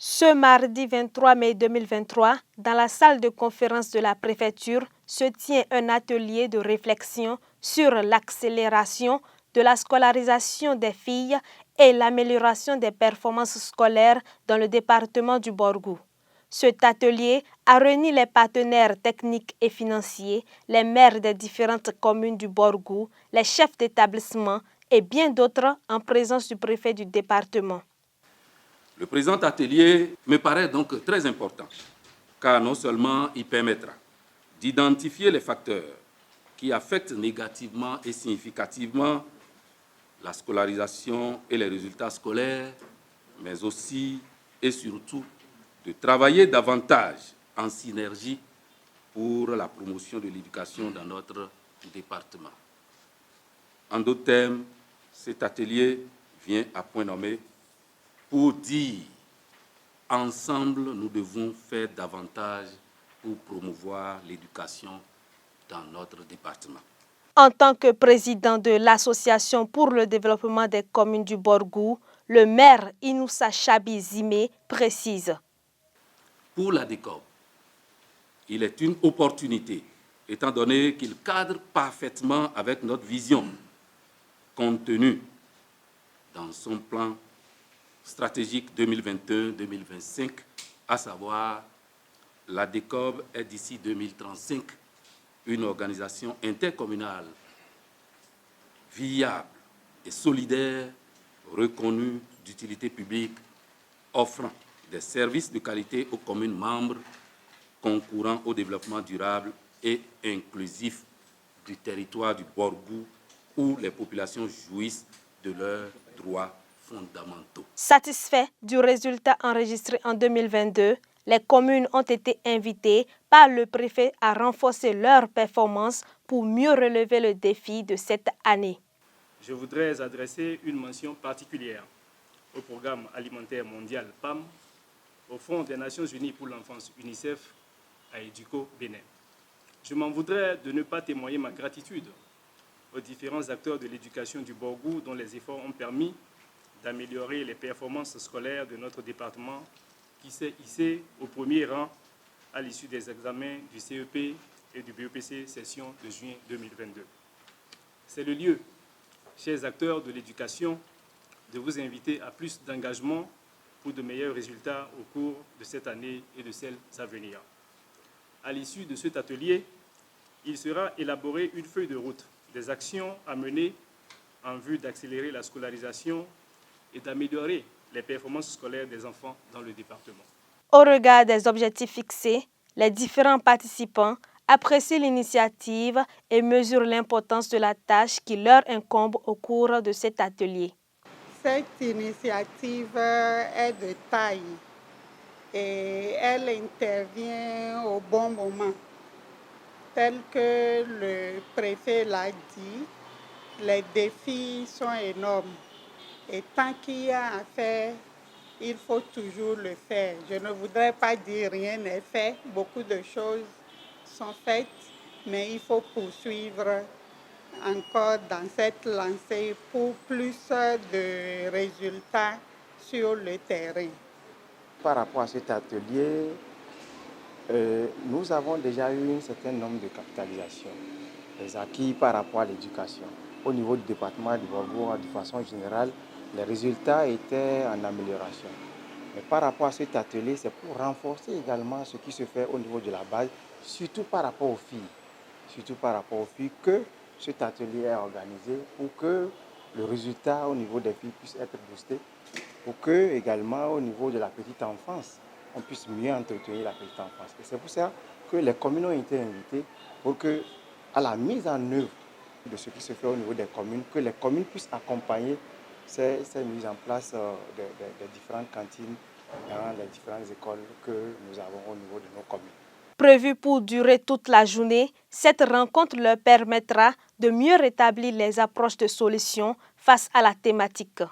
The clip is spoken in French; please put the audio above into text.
Ce mardi 23 mai 2023, dans la salle de conférence de la préfecture, se tient un atelier de réflexion sur l'accélération de la scolarisation des filles et l'amélioration des performances scolaires dans le département du Borgou. Cet atelier a réuni les partenaires techniques et financiers, les maires des différentes communes du Borgou, les chefs d'établissement et bien d'autres en présence du préfet du département. Le présent atelier me paraît donc très important, car non seulement il permettra d'identifier les facteurs qui affectent négativement et significativement la scolarisation et les résultats scolaires, mais aussi et surtout de travailler davantage en synergie pour la promotion de l'éducation dans notre département. En d'autres termes, cet atelier vient à point nommé pour dire ensemble, nous devons faire davantage pour promouvoir l'éducation dans notre département. En tant que président de l'Association pour le développement des communes du Borgou, le maire Inoussa Chabi Zimé précise. Pour la DECOB, il est une opportunité, étant donné qu'il cadre parfaitement avec notre vision contenue dans son plan stratégique 2021-2025, à savoir la DECOB est d'ici 2035 une organisation intercommunale viable et solidaire, reconnue d'utilité publique, offrant des services de qualité aux communes membres, concourant au développement durable et inclusif du territoire du Borgou, où les populations jouissent de leurs droits fondamentaux. Satisfaits du résultat enregistré en 2022, les communes ont été invitées par le préfet à renforcer leurs performances pour mieux relever le défi de cette année. Je voudrais adresser une mention particulière au Programme alimentaire mondial PAM, au Fonds des Nations Unies pour l'enfance UNICEF, à Educo Bénin. Je m'en voudrais de ne pas témoigner ma gratitude aux différents acteurs de l'éducation du Borgou dont les efforts ont permis d'améliorer les performances scolaires de notre département qui s'est hissé au premier rang à l'issue des examens du CEP et du BEPC session de juin 2022. C'est le lieu, chers acteurs de l'éducation, de vous inviter à plus d'engagement pour de meilleurs résultats au cours de cette année et de celles à venir. À l'issue de cet atelier, il sera élaboré une feuille de route des actions à mener en vue d'accélérer la scolarisation et d'améliorer les performances scolaires des enfants dans le département. Au regard des objectifs fixés, les différents participants apprécient l'initiative et mesurent l'importance de la tâche qui leur incombe au cours de cet atelier. Cette initiative est de taille et elle intervient au bon moment. Tel que le préfet l'a dit, les défis sont énormes. Et tant qu'il y a à faire, il faut toujours le faire. Je ne voudrais pas dire rien n'est fait. Beaucoup de choses sont faites, mais il faut poursuivre encore dans cette lancée pour plus de résultats sur le terrain. Par rapport à cet atelier, nous avons déjà eu un certain nombre de capitalisations, des acquis par rapport à l'éducation. Au niveau du département du Borgou, de façon générale, les résultats étaient en amélioration. Mais par rapport à cet atelier, c'est pour renforcer également ce qui se fait au niveau de la base, surtout par rapport aux filles. Surtout par rapport aux filles que cet atelier est organisé pour que le résultat au niveau des filles puisse être boosté, pour que également au niveau de la petite enfance, on puisse mieux entretenir la petite enfance. Et c'est pour ça que les communes ont été invitées pour que, à la mise en œuvre de ce qui se fait au niveau des communes, que les communes puissent accompagner ces mises en place des différentes cantines dans les différentes écoles que nous avons au niveau de nos communes. Prévue pour durer toute la journée, cette rencontre leur permettra de mieux rétablir les approches de solutions face à la thématique.